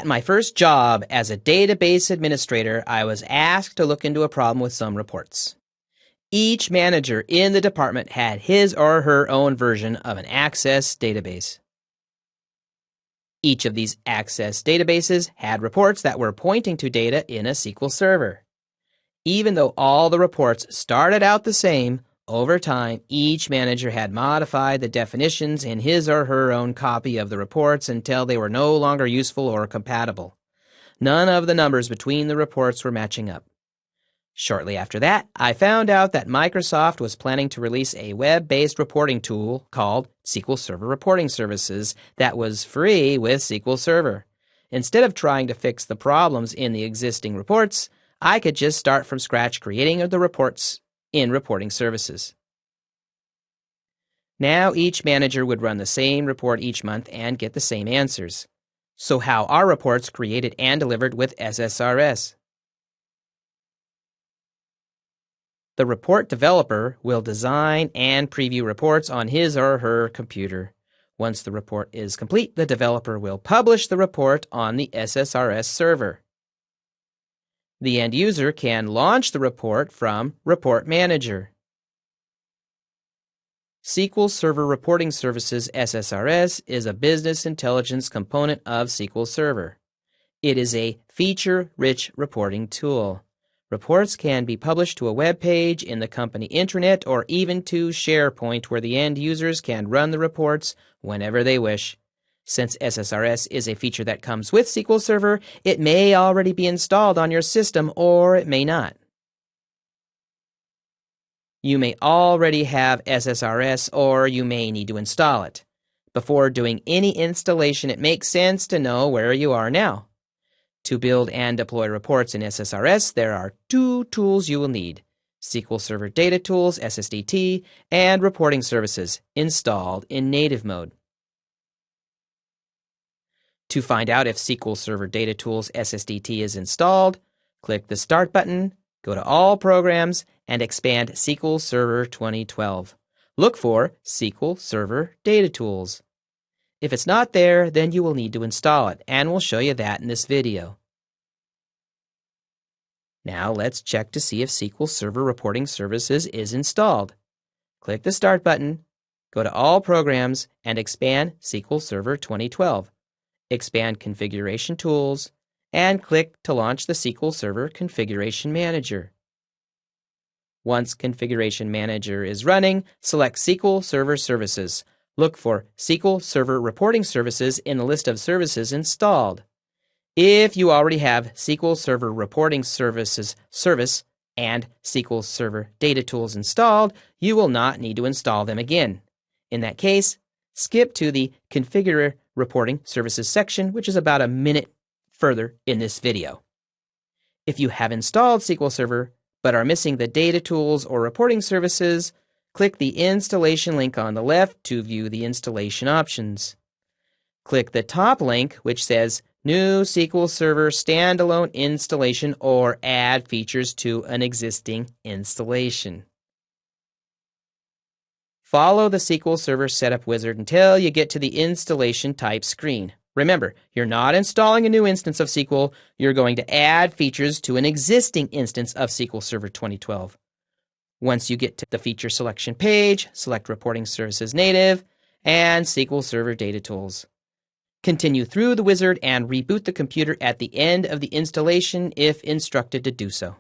At my first job as a database administrator, I was asked to look into a problem with some reports. Each manager in the department had his or her own version of an Access database. Each of these Access databases had reports that were pointing to data in a SQL Server. Even though all the reports started out the same, over time, each manager had modified the definitions in his or her own copy of the reports until they were no longer useful or compatible. None of the numbers between the reports were matching up. Shortly after that, I found out that Microsoft was planning to release a web-based reporting tool called SQL Server Reporting Services that was free with SQL Server. Instead of trying to fix the problems in the existing reports, I could just start from scratch creating the reports in reporting services. Now each manager would run the same report each month and get the same answers. So how are reports created and delivered with SSRS? The report developer will design and preview reports on his or her computer. Once the report is complete, the developer will publish the report on the SSRS server. The end user can launch the report from Report Manager. SQL Server Reporting Services SSRS is a business intelligence component of SQL Server. It is a feature-rich reporting tool. Reports can be published to a web page, in the company intranet, or even to SharePoint, where the end users can run the reports whenever they wish. Since SSRS is a feature that comes with SQL Server, it may already be installed on your system, or it may not. You may already have SSRS, or you may need to install it. Before doing any installation, it makes sense to know where you are now. To build and deploy reports in SSRS, there are two tools you will need: SQL Server Data Tools, SSDT, and Reporting Services, installed in native mode. To find out if SQL Server Data Tools SSDT is installed, click the Start button, go to All Programs, and expand SQL Server 2012. Look for SQL Server Data Tools. If it's not there, then you will need to install it, and we'll show you that in this video. Now let's check to see if SQL Server Reporting Services is installed. Click the Start button, go to All Programs, and expand SQL Server 2012. Expand Configuration Tools, and click to launch the SQL Server Configuration Manager. Once Configuration Manager is running, select SQL Server Services. Look for SQL Server Reporting Services in the list of services installed. If you already have SQL Server Reporting Services service and SQL Server Data Tools installed, you will not need to install them again. In that case, skip to the Configure Reporting Services section, which is about a minute further in this video. If you have installed SQL Server but are missing the Data Tools or Reporting Services, click the installation link on the left to view the installation options. Click the top link, which says New SQL Server Standalone Installation, or Add Features to an Existing Installation. Follow the SQL Server Setup Wizard until you get to the Installation Type screen. Remember, you're not installing a new instance of SQL, you're going to add features to an existing instance of SQL Server 2012. Once you get to the feature selection page, select Reporting Services Native and SQL Server Data Tools. Continue through the wizard and reboot the computer at the end of the installation if instructed to do so.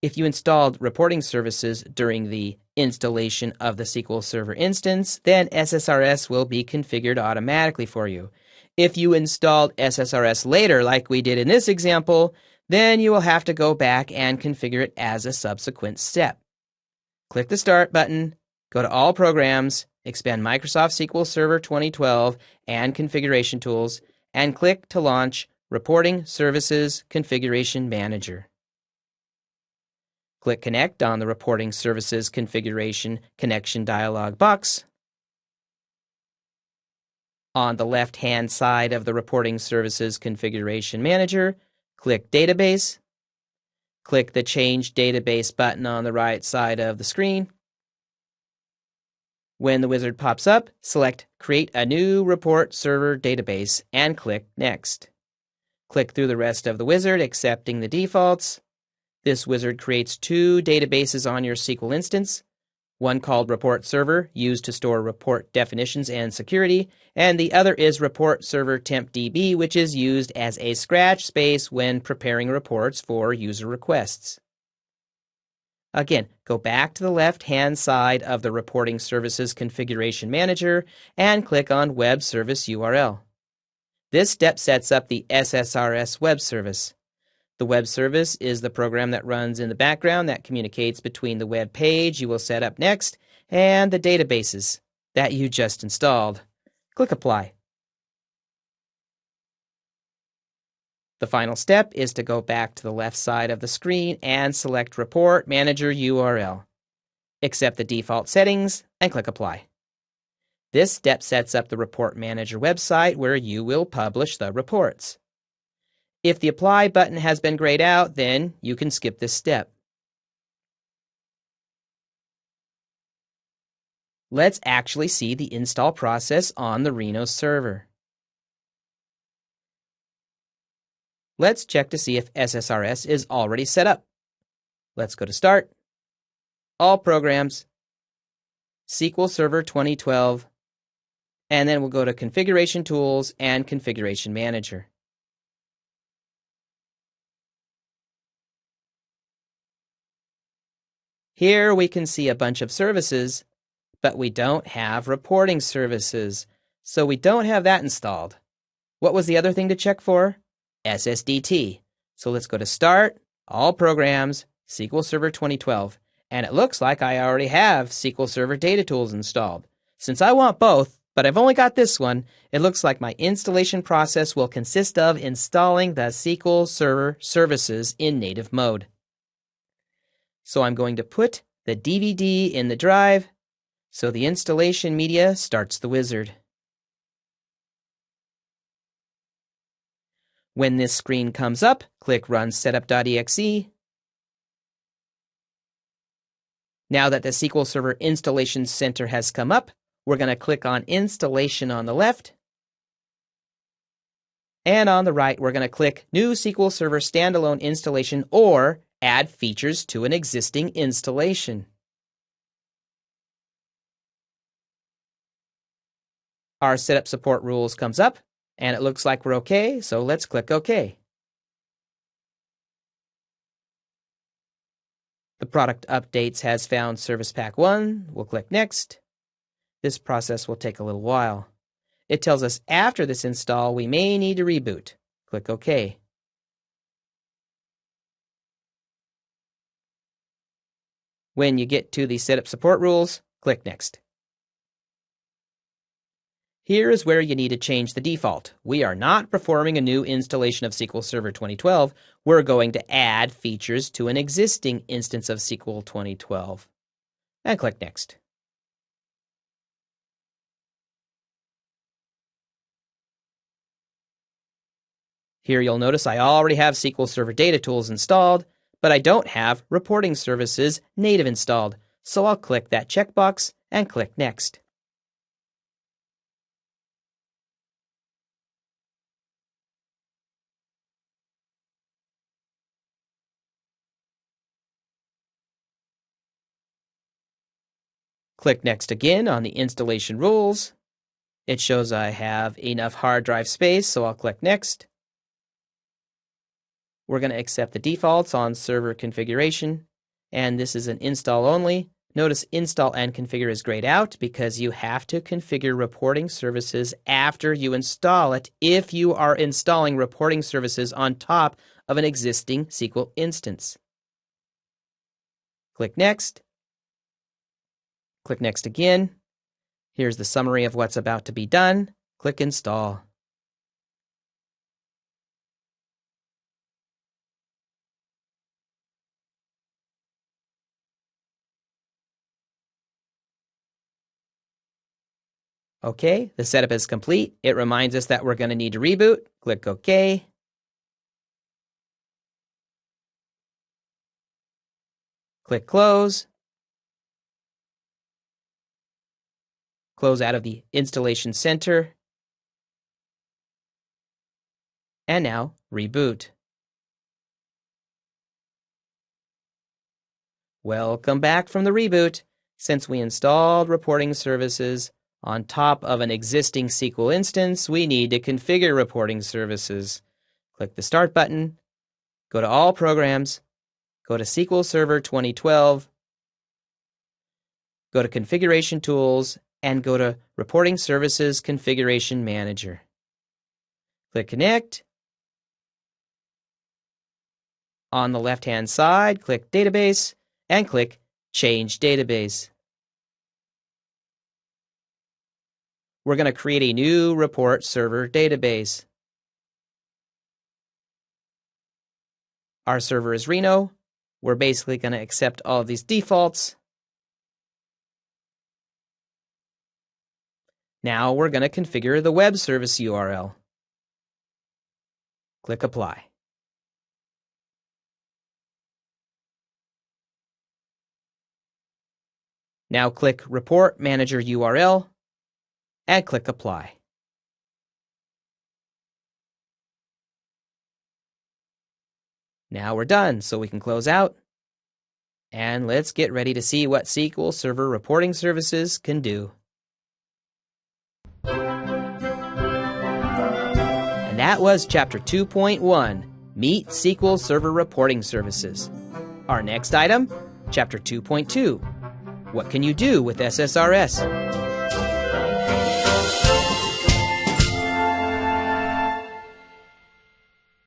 If you installed Reporting Services during the installation of the SQL Server instance, then SSRS will be configured automatically for you. If you installed SSRS later, like we did in this example, then you will have to go back and configure it as a subsequent step. Click the Start button, go to All Programs, expand Microsoft SQL Server 2012 and Configuration Tools, and click to launch Reporting Services Configuration Manager. Click Connect on the Reporting Services Configuration Connection dialog box. On the left-hand side of the Reporting Services Configuration Manager, click Database. Click the Change Database button on the right side of the screen. When the wizard pops up, select Create a new report server database and click Next. Click through the rest of the wizard, accepting the defaults. This wizard creates two databases on your SQL instance, one called Report Server, used to store report definitions and security, and the other is Report Server TempDB, which is used as a scratch space when preparing reports for user requests. Again, go back to the left-hand side of the Reporting Services Configuration Manager and click on Web Service URL. This step sets up the SSRS Web Service. The web service is the program that runs in the background that communicates between the web page you will set up next and the databases that you just installed. Click Apply. The final step is to go back to the left side of the screen and select Report Manager URL. Accept the default settings and click Apply. This step sets up the Report Manager website where you will publish the reports. If the Apply button has been grayed out, then you can skip this step. Let's actually see the install process on the Reno server. Let's check to see if SSRS is already set up. Let's go to Start, All Programs, SQL Server 2012, and then we'll go to Configuration Tools and Configuration Manager. Here we can see a bunch of services, but we don't have reporting services, so we don't have that installed. What was the other thing to check for? SSDT. So let's go to Start, All Programs, SQL Server 2012, and it looks like I already have SQL Server Data Tools installed. Since I want both, but I've only got this one, it looks like my installation process will consist of installing the SQL Server services in native mode. So I'm going to put the DVD in the drive, so the installation media starts the wizard. When this screen comes up, click Run Setup.exe. Now that the SQL Server Installation Center has come up, we're going to click on Installation on the left. And on the right, we're going to click New SQL Server Standalone Installation or Add Features to an Existing Installation. Our Setup Support Rules comes up, and it looks like we're OK, so let's click OK. The product updates has found Service Pack 1. We'll click Next. This process will take a little while. It tells us after this install we may need to reboot. Click OK. When you get to the Setup Support Rules, click Next. Here is where you need to change the default. We are not performing a new installation of SQL Server 2012. We're going to add features to an existing instance of SQL 2012. And click Next. Here you'll notice I already have SQL Server Data Tools installed, but I don't have Reporting Services native installed, so I'll click that checkbox and click Next. Click Next again on the installation rules. It shows I have enough hard drive space, so I'll click Next. We're going to accept the defaults on server configuration, and this is an install only. Notice Install and Configure is grayed out because you have to configure reporting services after you install it if you are installing reporting services on top of an existing SQL instance. Click Next. Click Next again. Here's the summary of what's about to be done. Click Install. OK, the setup is complete. It reminds us that we're going to need to reboot. Click OK. Click Close. Close out of the Installation Center. And now reboot. Welcome back from the reboot. Since we installed reporting services on top of an existing SQL instance, we need to configure reporting services. Click the Start button, go to All Programs, go to SQL Server 2012, go to Configuration Tools, and go to Reporting Services Configuration Manager. Click Connect. On the left-hand side, click Database, and click Change Database. We're going to create a new report server database. Our server is Reno. We're basically going to accept all of these defaults. Now we're going to configure the web service URL. Click Apply. Now click Report Manager URL and click Apply. Now we're done, so we can close out. And let's get ready to see what SQL Server Reporting Services can do. And that was Chapter 2.1, Meet SQL Server Reporting Services. Our next item, Chapter 2.2, What can you do with SSRS?